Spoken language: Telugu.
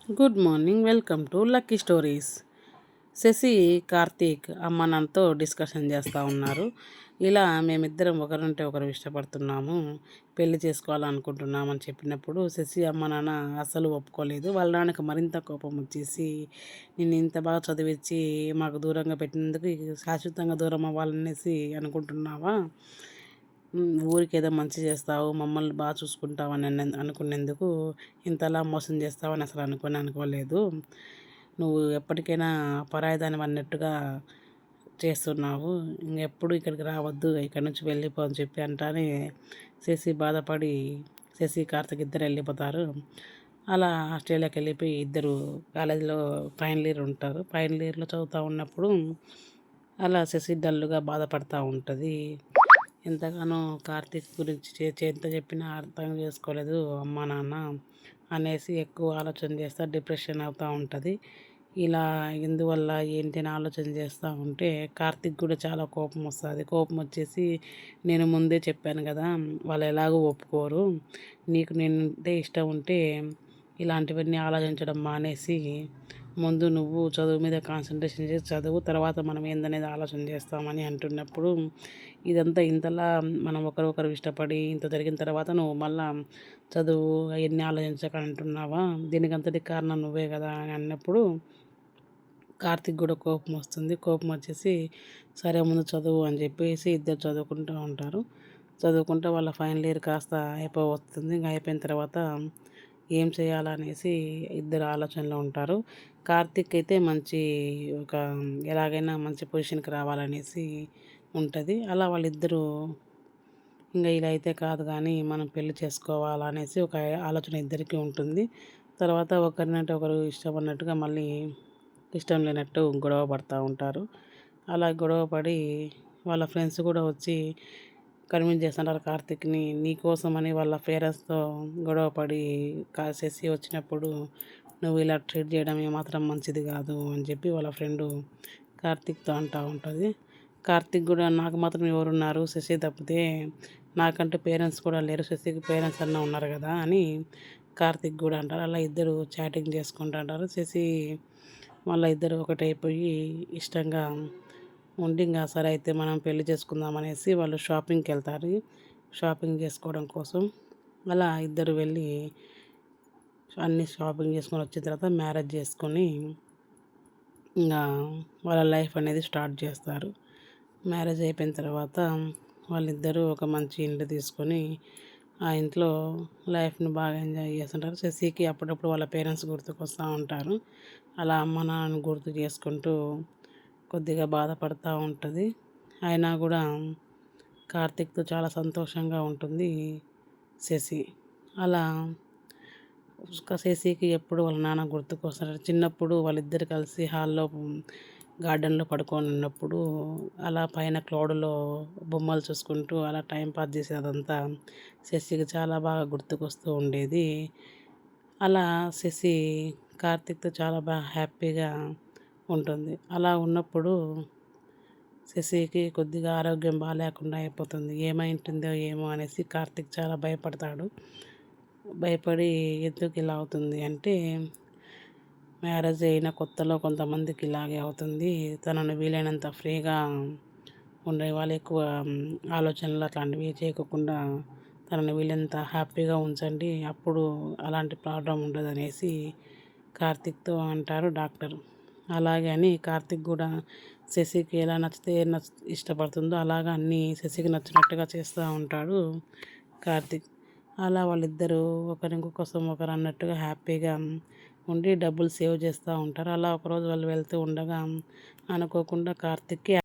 Good morning. Welcome to Lucky Stories. Shashi, Karthik అమ్మ నాన్నతో డిస్కషన్ చేస్తూ ఉన్నారు. ఇలా మేమిద్దరం ఒకరంటే ఒకరు ఇష్టపడుతున్నాము, పెళ్లి చేసుకోవాలనుకుంటున్నామని చెప్పినప్పుడు శశి అమ్మ నాన్న అస్సలు ఒప్పుకోలేదు. వాళ్ళ నాన్నకి మరింత కోపం వచ్చేసి, నిన్ను ఇంత బాగా చదివించి మాకు దూరంగా పెట్టినందుకు శాశ్వతంగా దూరం అవ్వాలనేసి అనుకుంటున్నావా? ఊరికేదో మంచి చేస్తావు, మమ్మల్ని బాగా చూసుకుంటావని అనుకునేందుకు ఇంతలా మోసం చేస్తావని అసలు అనుకోలేదు. నువ్వు ఎప్పటికైనా పరాయిదానివి అన్నట్టుగా చేస్తున్నావు. ఇంకెప్పుడు ఇక్కడికి రావద్దు, ఇక్కడి నుంచి వెళ్ళిపో అని చెప్పి అంటానే శశి బాధపడి కార్తీక్ ఇద్దరు వెళ్ళిపోతారు. అలా ఆస్ట్రేలియాకి వెళ్ళిపోయి ఇద్దరు కాలేజీలో ఫైనల్ ఇయర్ ఉంటారు. ఫైనల్ ఇయర్లో చదువుతూ ఉన్నప్పుడు అలా శశి డల్లుగా బాధపడుతూ ఉంటుంది. ఎంతగానో కార్తీక్ గురించి ఎంత చెప్పినా అర్థం చేసుకోలేదు అమ్మ నాన్న అనేసి ఎక్కువ ఆలోచన చేస్తూ డిప్రెషన్ అవుతూ ఉంటుంది. ఇలా ఎందువల్ల ఏంటి అని ఆలోచన చేస్తూ ఉంటే కార్తీక్ కూడా చాలా కోపం వస్తుంది. కోపం వచ్చేసి, నేను ముందే చెప్పాను కదా, వాళ్ళు ఎలాగో ఒప్పుకోరు, నీకు నేనంటే ఇష్టం ఉంటే ఇలాంటివన్నీ ఆలోచించడం మానేసి ముందు నువ్వు చదువు మీద కాన్సన్ట్రేషన్ చేసి చదువు, తర్వాత మనం ఏందనేది ఆలోచన చేస్తామని అంటున్నప్పుడు, ఇదంతా ఇంతలా మనం ఒకరొకరు ఇష్టపడి ఇంత జరిగిన తర్వాత నువ్వు మళ్ళా చదువు అవన్నీ ఆలోచించక అంటున్నావా, దీనికంతటికి కారణం నువ్వే కదా అని అన్నప్పుడు కార్తీక్ కూడా కోపం వస్తుంది. కోపం వచ్చేసి, సరే ముందు చదువు అని చెప్పేసి ఇద్దరు చదువుకుంటూ ఉంటారు. చదువుకుంటే వాళ్ళ ఫైనల్ ఇయర్ కాస్త అయిపోతుంది. ఇంకా అయిపోయిన తర్వాత ఏం చేయాలనేసి ఇద్దరు ఆలోచనలో ఉంటారు. కార్తీక్ అయితే మంచి ఒక ఎలాగైనా మంచి పొజిషన్కి రావాలనేసి ఉంటుంది. అలా వాళ్ళిద్దరూ ఇంకా ఇలా అయితే కాదు కానీ మనం పెళ్లి చేసుకోవాలనేసి ఒక ఆలోచన ఇద్దరికీ ఉంటుంది. తర్వాత ఒకరినంటే ఒకరు ఇష్టం అన్నట్టుగా మళ్ళీ ఇష్టం లేనట్టు గొడవ పడుతూ ఉంటారు. అలా గొడవ పడి వాళ్ళ ఫ్రెండ్స్ కూడా వచ్చి కన్విన్స్ చేస్తుంటారు కార్తీక్ని. నీకోసమని వాళ్ళ పేరెంట్స్తో గొడవ పడి శశి వచ్చినప్పుడు నువ్వు ఇలా ట్రీట్ చేయడం ఏమాత్రం మంచిది కాదు అని చెప్పి వాళ్ళ ఫ్రెండు కార్తీక్తో అంటూ ఉంటుంది. కార్తీక్ కూడా, నాకు మాత్రం ఎవరున్నారు శశి తప్పితే, నాకంటే పేరెంట్స్ కూడా లేరు, శశికి పేరెంట్స్ అన్నా ఉన్నారు కదా అని కార్తీక్ కూడా అంటారు. అలా ఇద్దరు చాటింగ్ చేసుకుంటూ అంటారు. శశి మళ్ళీ ఇద్దరు ఒకటైపోయి ఇష్టంగా ఉండి, ఇంకా సరే అయితే మనం పెళ్లి చేసుకుందాం అనేసి వాళ్ళు షాపింగ్కి వెళ్తారు, షాపింగ్ చేసుకోవడం కోసం. అలా ఇద్దరు వెళ్ళి అన్నీ షాపింగ్ చేసుకొని వచ్చిన తర్వాత మ్యారేజ్ చేసుకొని ఇంకా వాళ్ళ లైఫ్ అనేది స్టార్ట్ చేస్తారు. మ్యారేజ్ అయిపోయిన తర్వాత వాళ్ళిద్దరూ ఒక మంచి ఇల్లు తీసుకొని ఆ ఇంట్లో లైఫ్ని బాగా ఎంజాయ్ చేస్తుంటారు. శశికి అప్పుడప్పుడు వాళ్ళ పేరెంట్స్ గుర్తుకొస్తూ ఉంటారు. అలా అమ్మ నాన్నని గుర్తు చేసుకుంటూ కొద్దిగా బాధపడుతూ ఉంటుంది. అయినా కూడా కార్తీక్తో చాలా సంతోషంగా ఉంటుంది శశి. అలా శశికి ఎప్పుడు వాళ్ళ నాన్న గుర్తుకొస్తారు. చిన్నప్పుడు వాళ్ళిద్దరు కలిసి హాల్లో గార్డెన్లో పడుకొని ఉన్నప్పుడు అలా పైన క్లౌడ్లో బొమ్మలు చూసుకుంటూ అలా టైం పాస్ చేసేదంతా శశికి చాలా బాగా గుర్తుకొస్తూ ఉండేది. అలా శశి కార్తీక్తో చాలా బాగా హ్యాపీగా ఉంటుంది. అలా ఉన్నప్పుడు శశికి కొద్దిగా ఆరోగ్యం బాగాలేకుండా అయిపోతుంది. ఏమైంటుందో ఏమో అనేసి కార్తీక్ చాలా భయపడతాడు. భయపడి ఎందుకు ఇలా అవుతుంది అంటే, మ్యారేజ్ అయిన కొత్తలో కొంతమందికి ఇలాగే అవుతుంది, తనను వీలైనంత ఫ్రీగా ఉండే వాళ్ళు ఎక్కువ ఆలోచనలు అట్లాంటివి చేయకుండా తనను వీలైనంత హ్యాపీగా ఉంచండి, అప్పుడు అలాంటి ప్రాబ్లం ఉండదనేసి కార్తీక్తో అంటారు డాక్టర్. అలాగే అని కార్తీక్ కూడా శశికి ఎలా నచ్చితే ఇష్టపడుతుందో అలాగా అన్నీ శశికి నచ్చినట్టుగా చేస్తూ ఉంటాడు కార్తీక్. అలా వాళ్ళిద్దరూ ఒకరికొకసం ఒకరు అన్నట్టుగా హ్యాపీగా ఉండి డబ్బులు సేవ్ చేస్తూ ఉంటారు. అలా ఒకరోజు వాళ్ళు వెళ్తూ ఉండగా అనుకోకుండా కార్తీక్కి